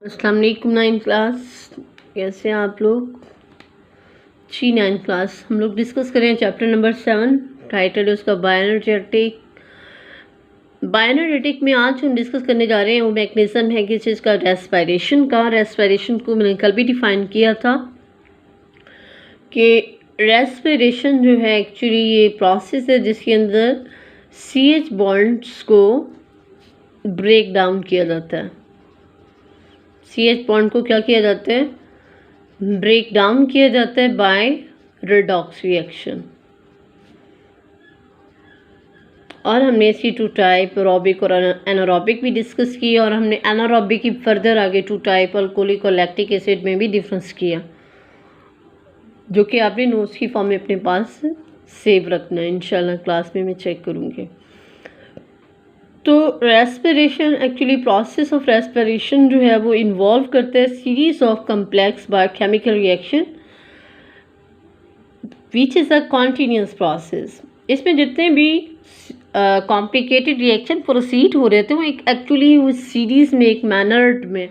अस्सलाम वालेकुम 9th class. कैसे हैं आप लोग? जी 9th क्लास हम लोग डिस्कस करें चैप्टर नंबर 7। टाइटल है उसका बायोएनर्जेटिक। बायोएनर्जेटिक में आज हम डिस्कस करने जा रहे हैं वो मैकेनिज्म है किस चीज़ का, रेस्पिरेशन का। रेस्पिरेशन को मैंने कल भी डिफाइन किया था कि रेस्पिरेशन जो है एक्चुअली ये प्रोसेस है जिसके अंदर CH बॉन्ड्स को ब्रेक डाउन किया जाता है। CH बॉन्ड को क्या किया जाता है? ब्रेक डाउन किया जाता है बाय रेडॉक्स रिएक्शन। और हमने C2 टाइप एरोबिक और एनारोबिक भी डिस्कस किया और हमने एनारोबिक की फर्दर आगे 2 टाइप अल्कोहलिक और लैक्टिक एसिड में भी डिफरेंस किया, जो कि आपने नोट्स की फॉर्म में अपने पास सेव रखना है। इंशाल्लाह क्लास में मैं चेक करूँगी। तो respiration actually process of respiration जो है वो इन्वॉल्व करता है series of complex biochemical reaction which is a continuous process. इसमें जितने भी कॉम्प्लिकेटेड रिएक्शन प्रोसीड हो रहे थे वो एक एक्चुअली उस सीरीज में एक मैनर्ड में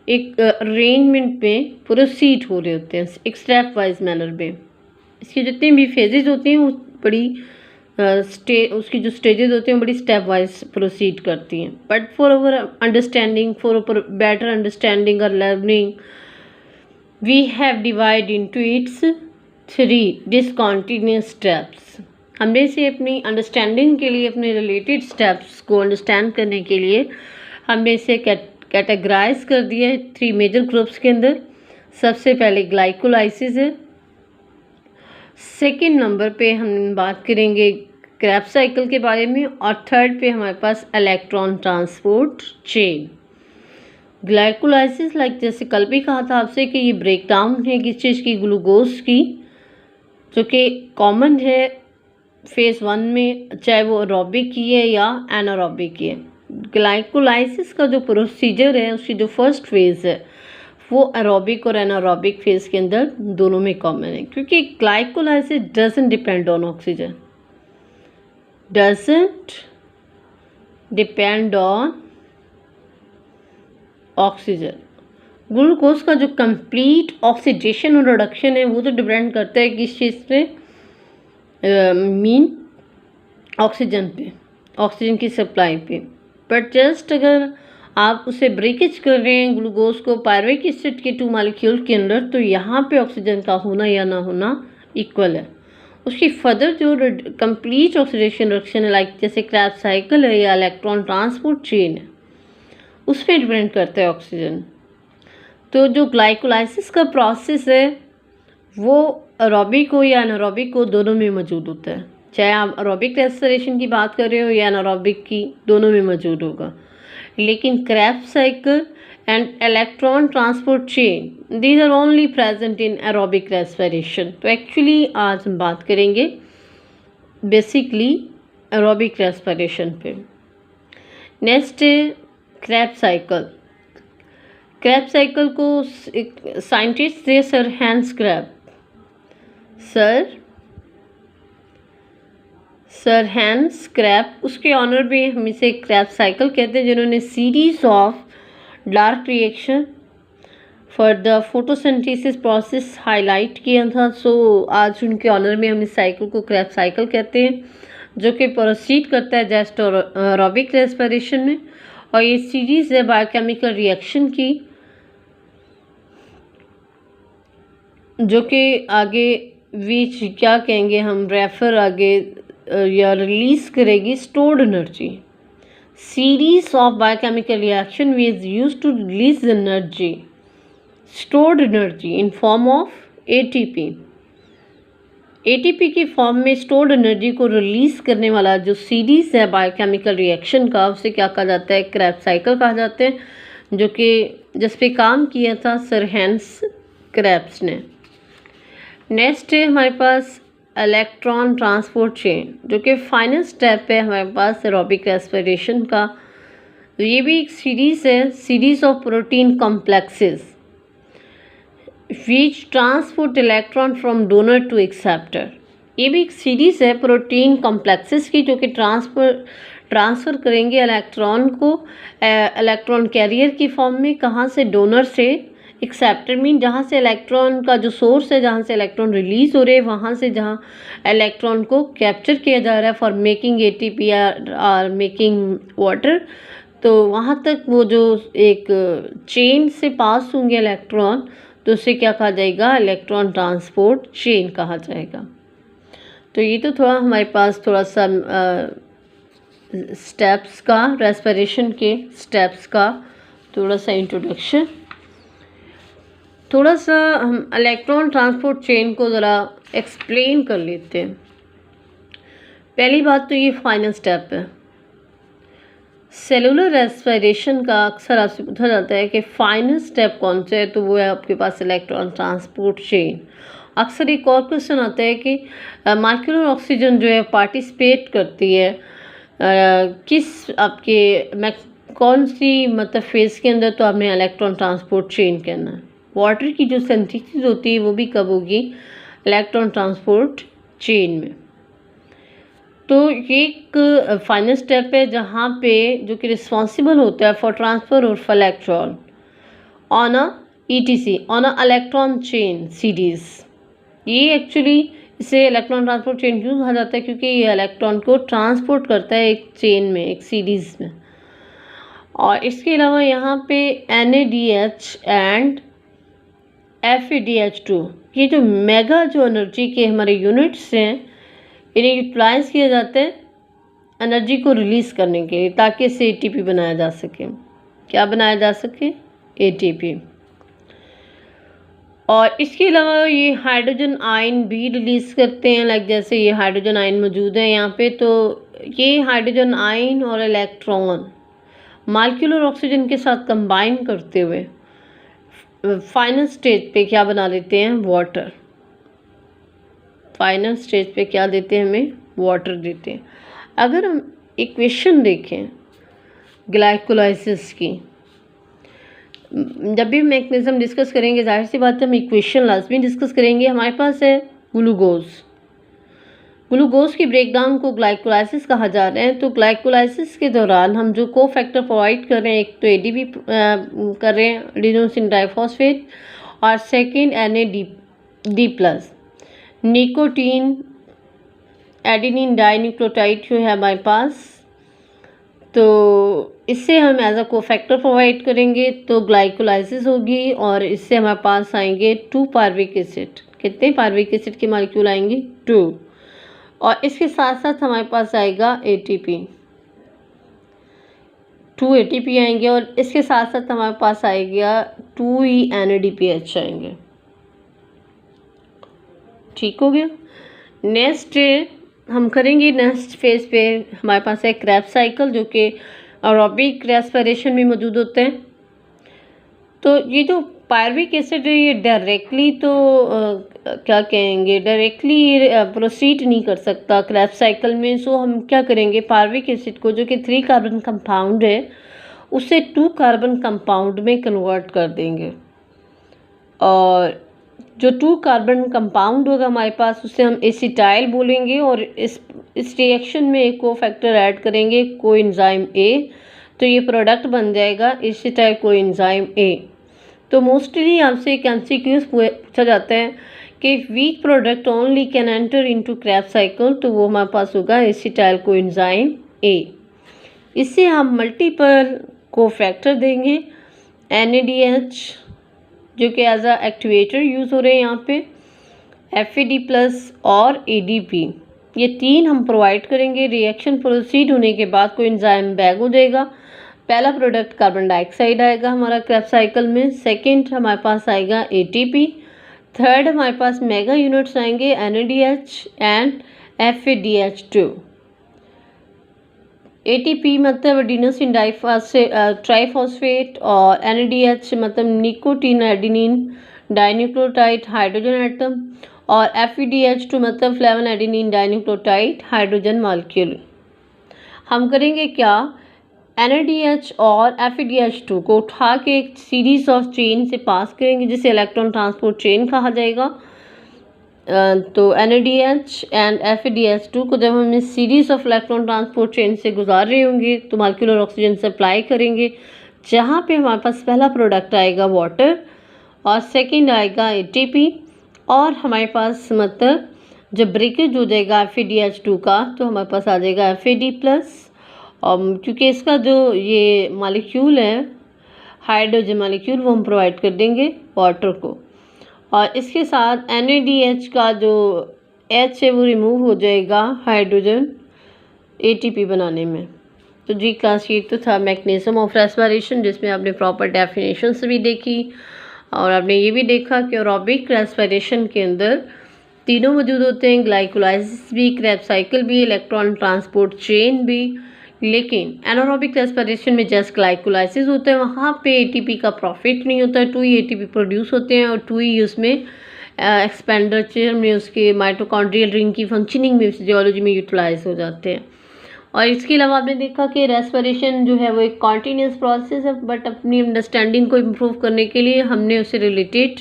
एक अरेंजमेंट में प्रोसीड हो रहे होते हैं, एक स्टेप वाइज मैनर में। इसके जितने भी फेजेज होते हैं वो बड़ी उसकी जो स्टेजेस होती हैं बड़ी स्टेप वाइज प्रोसीड करती हैं। But for our understanding, for our better understanding और learning, we have divide into its 3 discontinuous steps. हमने से अपनी अंडरस्टैंडिंग के लिए, अपने रिलेटेड स्टेप्स को अंडरस्टैंड करने के लिए हमने इसे कैटेगराइज कर दिया है 3 मेजर ग्रुप्स के अंदर। सबसे पहले ग्लाइकोलाइसिस है, सेकेंड नंबर पे हम बात करेंगे क्रेब्स साइकिल के बारे में, और थर्ड पे हमारे पास electron transport chain. Glycolysis like जैसे कल भी कहा था आपसे कि ये ब्रेक डाउन है किस चीज़ की, ग्लूकोज की, जो कि कॉमन है फेज़ 1 में, चाहे वो एरोबिक की है या एनारोबिक की है। ग्लाइकोलाइसिस का जो प्रोसीजर है उसकी जो फर्स्ट फेज़ है वो एरोबिक और एनारोबिक फेज़ के अंदर दोनों में कॉमन है, क्योंकि glycolysis doesn't depend on oxygen, doesn't depend on oxygen. Glucose का जो कंप्लीट ऑक्सीडेशन और रिडक्शन है वो तो डिपेंड करता है किस चीज़ पे, मीन ऑक्सीजन पे, ऑक्सीजन की सप्लाई पे। बट जस्ट अगर आप उसे ब्रेकेज कर रहे हैं ग्लूकोज को पायरुविक एसिड के 2 मॉलिक्यूल के अंदर, तो यहाँ पे ऑक्सीजन का होना या ना होना इक्वल है। उसकी फर्दर जो कंप्लीट ऑक्सीडेशन रिएक्शन है लाइक जैसे क्रेब्स साइकिल है या इलेक्ट्रॉन ट्रांसपोर्ट चेन है, उस पर डिपेंड करता है ऑक्सीजन। तो जो ग्लाइकोलाइसिस का प्रोसेस है वो एरोबिक हो या एनारोबिक हो दोनों में मौजूद होता है, चाहे आप एरोबिक रेस्पिरेशन की बात कर रहे हो या एनारोबिक की, दोनों में मौजूद होगा। लेकिन Krebs cycle and electron transport chain, these are only present in aerobic respiration। तो एक्चुअली आज हम बात करेंगे बेसिकली एरोबिक रेस्पिरेशन पे। नेक्स्ट है क्रेब्स साइकिल। क्रेब्स साइकिल को साइंटिस्ट थे sir Hans Krebs, sir Hans Krebs, उसके ऑनर में हम इसे क्रेब्स साइकिल कहते हैं, जिन्होंने series of dark reaction for the photosynthesis process highlight किया था। सो आज उनके ऑनर में हम इस साइकिल को क्रेब्स साइकिल कहते हैं, जो कि प्रोसीड करता है जस्ट और एरोबिक रेस्पिरेशन में। और ये सीरीज है बायोकेमिकल रिएक्शन की, जो कि आगे विच क्या कहेंगे हम, रेफर आगे या रिलीज करेगी stored energy. Series of biochemical reaction is used to release energy, stored energy in form of ATP। ATP की फॉर्म में स्टोर्ड एनर्जी को रिलीज करने वाला जो सीरीज है बायोकेमिकल रिएक्शन का, उसे क्या कहा जाता है? क्रेब्स साइकिल कहा जाता है, जो कि जिस पे काम किया था सर हैंस क्रैब्स ने। नेक्स्ट है हमारे पास इलेक्ट्रॉन ट्रांसपोर्ट चेन, जो कि फाइनल स्टेप है हमारे पास एरोबिक रेस्पिरेशन का। ये भी एक सीरीज है, series of protein complexes which transport electron from donor to acceptor. ये भी एक सीरीज है प्रोटीन कॉम्प्लेक्सेस की, जो कि ट्रांसपोर्ट ट्रांसफ़र करेंगे इलेक्ट्रॉन को इलेक्ट्रॉन कैरियर की फॉर्म में, कहाँ से, डोनर से एक्सेप्टर मीन जहाँ से इलेक्ट्रॉन का जो सोर्स है, जहाँ से इलेक्ट्रॉन रिलीज़ हो रहे हैं, वहाँ से जहाँ इलेक्ट्रॉन को कैप्चर किया जा रहा है फॉर मेकिंग एटीपी और मेकिंग वाटर, तो वहाँ तक वो जो एक चेन से पास होंगे इलेक्ट्रॉन, तो उसे क्या कहा जाएगा, इलेक्ट्रॉन ट्रांसपोर्ट चेन कहा जाएगा। तो ये तो थोड़ा हमारे पास थोड़ा सा स्टेप्स का, रेस्पिरेशन के स्टेप्स का थोड़ा सा इंट्रोडक्शन। थोड़ा सा हम इलेक्ट्रॉन ट्रांसपोर्ट चेन को ज़रा एक्सप्लेन कर लेते हैं। पहली बात तो ये फाइनल स्टेप है। सेलुलर रेस्पिरेशन का अक्सर आपसे पूछा जाता है कि फाइनल स्टेप कौन सा है, तो वो है आपके पास इलेक्ट्रॉन ट्रांसपोर्ट चेन। अक्सर एक और क्वेश्चन आता है कि मॉलिक्यूलर ऑक्सीजन जो है पार्टिसिपेट करती है किस आपके कौन सी मतलब फेज़ के अंदर, तो आपने इलेक्ट्रॉन ट्रांसपोर्ट चेन कहना है। वाटर की जो सिंथेसिस होती है वो भी कब होगी, इलेक्ट्रॉन ट्रांसपोर्ट चेन में। तो ये एक फाइनल स्टेप है जहाँ पे जो कि रिस्पॉन्सिबल होता है for transfer of electron on a ETC on a electron chain series. ये एक्चुअली इसे इलेक्ट्रॉन ट्रांसपोर्ट चेन क्यों कहा जाता है, क्योंकि ये इलेक्ट्रॉन को ट्रांसपोर्ट करता है एक चेन में, एक सीरीज़ में। और इसके अलावा यहाँ पे NADH एंड FADH2, ये जो मेगा जो एनर्जी के हमारे यूनिट्स हैं, इन्हें यूटिलाइज़ किया जाता है एनर्जी को रिलीज़ करने के लिए, ताकि इससे ATP बनाया जा सके। क्या बनाया जा सके, ATP। और इसके अलावा ये हाइड्रोजन आयन भी रिलीज़ करते हैं, लाइक जैसे ये हाइड्रोजन आयन मौजूद है यहाँ पे, तो ये हाइड्रोजन आयन और इलेक्ट्रॉन मॉलिक्यूलर ऑक्सीजन के साथ कंबाइन करते हुए फाइनल स्टेज पे क्या बना लेते हैं, वाटर। फाइनल स्टेज पे क्या देते हैं, हमें वाटर देते हैं। अगर हम इक्वेशन देखें ग्लाइकोलाइसिस की, जब भी मैकेनिज्म डिस्कस करेंगे जाहिर सी बात है हम इक्वेशन लाजमी डिस्कस करेंगे। हमारे पास है ग्लूकोज की ब्रेकडाउन को ग्लाइकोलाइसिस कहा जा रहा है। तो ग्लाइकोलाइसिस के दौरान हम जो को फैक्टर प्रोवाइड कर रहे हैं, एक तो ADP कर रहे हैं, एडिनोसिन डाइफॉस्फेट, और second NAD+, nicotine adenine dinucleotide जो है हमारे पास, तो इससे हम एज अ को फैक्टर प्रोवाइड करेंगे तो ग्लाइकोलाइसिस होगी, और इससे हमारे पास आएंगे 2 पार्विक एसिड। कितने पार्विक एसिड के मॉलिक्यूल आएंगे, 2। और इसके साथ साथ हमारे पास आएगा ATP, 2 ATP आएंगे, और इसके साथ साथ हमारे पास आएगा 2 NADPH आएंगे। ठीक हो गया। नेक्स्ट हम करेंगे, नेक्स्ट फेज पे हमारे पास है क्रेब्स साइकिल, जो कि एरोबिक रेस्पिरेशन में मौजूद होते हैं। तो ये जो पायरुविक एसिड है ये डायरेक्टली तो क्या कहेंगे, डायरेक्टली प्रोसीड नहीं कर सकता क्रेब्स साइकिल में। सो हम क्या करेंगे, पायरुविक एसिड को जो कि 3 कार्बन कंपाउंड है उसे 2 कार्बन कंपाउंड में कन्वर्ट कर देंगे, और जो 2 कार्बन कंपाउंड होगा हमारे पास उसे हम एसिटाइल बोलेंगे, और इस रिएक्शन में एक को फैक्टर ऐड करेंगे, कोएंजाइम A, तो ये प्रोडक्ट बन जाएगा एसिटाइल कोएंजाइम A। तो मोस्टली आपसे एक MCQs पूछा जाता है कि weak product only can enter into Krebs cycle, तो वो हमारे पास होगा एसिटाइल कोएंजाइम A। इससे हम मल्टीपल को फैक्टर देंगे, NADH जो कि एज अ एक्टिवेटर यूज़ हो रहे हैं यहाँ पे, FAD+ और ADP, ये 3 हम प्रोवाइड करेंगे। रिएक्शन प्रोसीड होने के बाद कोई एंजाइम बैग हो जाएगा। पहला प्रोडक्ट कार्बन डाइऑक्साइड आएगा हमारा क्रेब्स साइकिल में, सेकंड हमारे पास आएगा ATP, थर्ड हमारे पास मेगा यूनिट्स आएंगे NADH एंड FADH2। ATP मतलब एडिनोसिन ट्राइफॉस्फेट, और NADH मतलब nicotine adenine dinucleotide hydrogen atom, और FADH2 मतलब flavin adenine dinucleotide hydrogen molecule. हम करेंगे क्या, NADH और FADH2 को उठा के एक सीरीज ऑफ चेन से पास करेंगे, जिसे इलेक्ट्रॉन ट्रांसपोर्ट चेन कहा जाएगा। तो NADH एंड FADH2 को जब हम इस series of electron transport chain से गुजार रहे होंगे तो मॉलिक्यूलर ऑक्सीजन सप्लाई करेंगे, जहाँ पे हमारे पास पहला प्रोडक्ट आएगा वाटर और सेकंड आएगा ATP, और हमारे पास मतलब जब ब्रेकेज हो जाएगा FADH2 का तो हमारे पास आ जाएगा FAD+, और क्योंकि इसका जो ये मॉलिक्यूल है हाइड्रोजन मॉलिक्यूल वो हम प्रोवाइड कर देंगे वाटर को, और इसके साथ NADH का जो H है वो रिमूव हो जाएगा हाइड्रोजन ATP बनाने में। तो जी क्लास ये तो था मैकेनिज्म ऑफ रेस्पिरेशन, जिसमें आपने प्रॉपर डेफिनेशंस भी देखी और आपने ये भी देखा कि एरोबिक रेस्पिरेशन के अंदर तीनों मौजूद होते हैं, ग्लाइकोलाइसिस भी, क्रेब्स साइकिल भी, इलेक्ट्रॉन ट्रांसपोर्ट चेन भी। लेकिन एनारोबिक रेस्पिरेशन में जस्ट ग्लाइकोलाइसिस होता है, वहाँ पे ATP का प्रॉफिट नहीं होता है, 2 ही ATP प्रोड्यूस होते हैं और 2 ही उसमें एक्सपेंडिचर में उसके माइटोकॉन्ड्रियल रिंग की फंक्शनिंग में फिजियोलॉजी में यूटिलाइज हो जाते हैं। और इसके अलावा आपने देखा कि रेस्पिरेशन जो है वो एक कॉन्टीन्यूस प्रोसेस है, बट अपनी अंडरस्टैंडिंग को इम्प्रूव करने के लिए हमने उसे रिलेटेड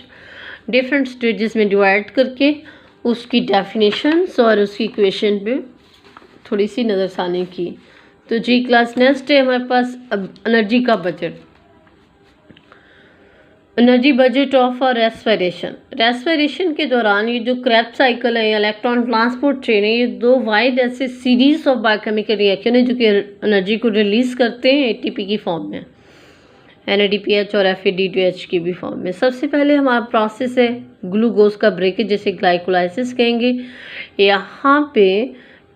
डिफरेंट स्टेजेस में डिवाइड करके उसकी डेफिनेशंस और उसकी इक्वेशन पे थोड़ी सी नज़रसानी की। तो जी क्लास नेक्स्ट है हमारे पास अब एनर्जी का budget, energy budget of respiration के दौरान ये जो क्रेब्स साइकिल है या इलेक्ट्रॉन ट्रांसपोर्ट चेन है, ये 2 वाइड ऐसे सीरीज ऑफ बायोकेमिकल रिएक्शन है जो कि एनर्जी को रिलीज करते हैं ATP की फॉर्म में, NADPH और FAD2H की भी फॉर्म में। सबसे पहले हमारा प्रोसेस है ग्लूकोज का ब्रेकेज, जैसे ग्लाइकोलाइसिस कहेंगे। यहाँ पे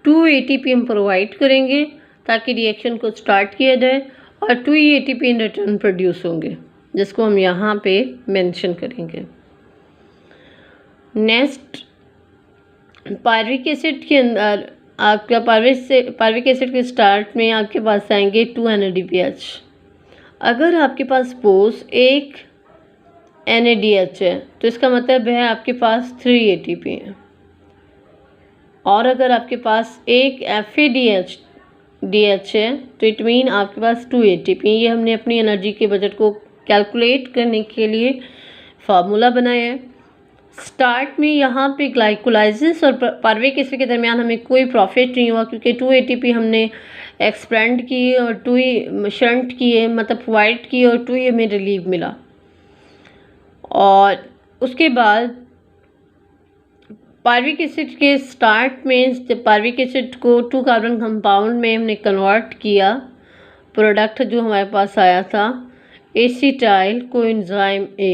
2 ATP हम प्रोवाइड करेंगे ताकि रिएक्शन को स्टार्ट किया जाए, और 2 ATP इन रिटर्न प्रोड्यूस होंगे, जिसको हम यहाँ पे मेंशन करेंगे। नेक्स्ट पायरिक एसिड के अंदर आपका पायरिक एसिड के स्टार्ट में आपके पास आएंगे 2 NADPH। अगर आपके पास सपोज एक NADH है तो इसका मतलब है आपके पास 3 ATP है, और अगर आपके पास एक FADH है तो इट मीन आपके पास 2 ATP। ये हमने अपनी एनर्जी के बजट को कैलकुलेट करने के लिए फार्मूला बनाया है। स्टार्ट में यहाँ पे ग्लाइकोलाइसिस और पायरुविक एसिड के दरमियान हमें कोई प्रॉफिट नहीं हुआ, क्योंकि 2 ATP हमने एक्सपेंड की और 2 ही शंट किए, मतलब प्रोवाइड किए, और 2 ही हमें रिलीव मिला। और उसके बाद पायरुविक एसिड के स्टार्ट में जब पायरुविक एसिड को 2 कार्बन कंपाउंड में हमने कन्वर्ट किया, प्रोडक्ट जो हमारे पास आया था एसिटाइल कोएंजाइम A,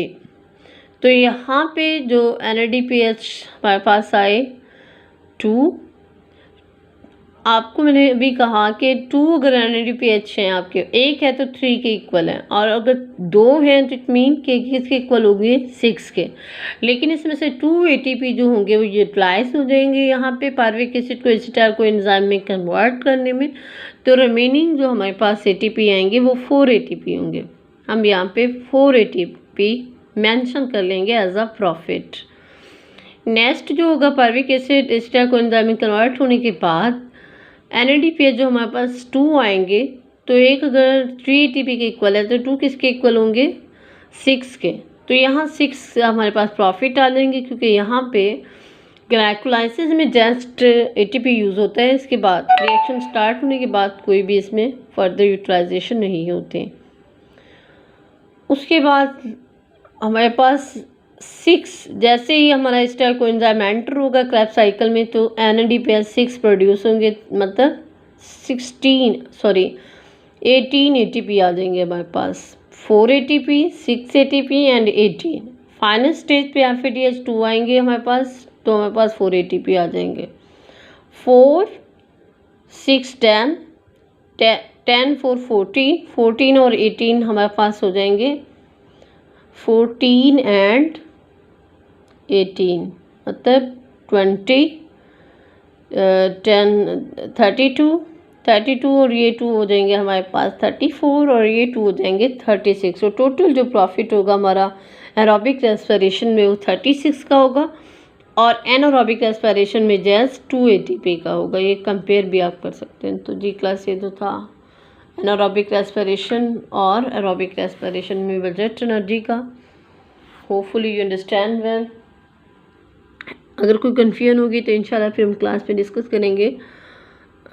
तो यहाँ पे जो NADPH हमारे पास आए 2, आपको मैंने अभी कहा कि 2 अगर NADPH हैं आपके, एक है तो 3 के इक्वल है, और अगर 2 हैं तो इट मीन के किसके इक्वल होंगे 6 के। लेकिन इसमें से 2 ATP जो होंगे वो यूटिलाइज हो जाएंगे यहाँ पे पायरुविक एसिड को एसिटाइल कोएंजाइम में कन्वर्ट करने में, तो रिमेनिंग जो हमारे पास ATP आएंगे वो 4 ATP होंगे। हम यहाँ पे 4 ATP मेंशन कर लेंगे एज अ प्रॉफिट। नेक्स्ट जो होगा पायरुविक एसिड एसिटाइल कोएंजाइम में कन्वर्ट होने के बाद NADPH जो हमारे पास 2 आएंगे, तो एक अगर 3 ATP के इक्वल है तो 2 किसके इक्वल होंगे 6 के, तो यहाँ 6 हमारे पास प्रॉफिट आ जाएंगे, क्योंकि यहाँ पे ग्लाइकोलाइसिस में जस्ट ATP यूज़ होता है। इसके बाद रिएक्शन स्टार्ट होने के बाद कोई भी इसमें फर्दर यूटिलाइजेशन नहीं होते। उसके बाद हमारे पास 6 जैसे ही हमारा एसिटाइल कोएंजाइम एंटर होगा क्रेब्स साइकिल में, तो NADPH 6 प्रोड्यूस होंगे, मतलब 18 ATP आ जाएंगे हमारे पास, 4 ATP, 6 ATP and 18। Final stage पे FADH2 आएंगे हमारे पास, तो हमारे पास 4 ATP आ जाएंगे। 4 6 10 10 4 14 और 18 हमारे पास हो जाएंगे 14 एंड 18, मतलब 20 10 32 और ये 2 हो जाएंगे हमारे पास 34 और ये 2 हो जाएंगे 36। तो टोटल जो प्रॉफिट होगा हमारा एरोबिक रेस्पिरेशन में वो 36 का होगा, और एनारोबिक रेस्पिरेशन में जस्ट 2 ATP का होगा। ये कंपेयर भी आप कर सकते हैं। तो जी क्लास ये तो था एनारोबिक रेस्पिरेशन और एरोबिक रेस्पिरेशन में बजट एनर्जी का। Hopefully you understand well. अगर कोई कन्फ्यूजन होगी तो इंशाल्लाह फिर हम क्लास में डिस्कस करेंगे।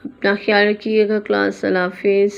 अपना ख्याल रखिएगा। क्लास, अल्लाह हाफिज़।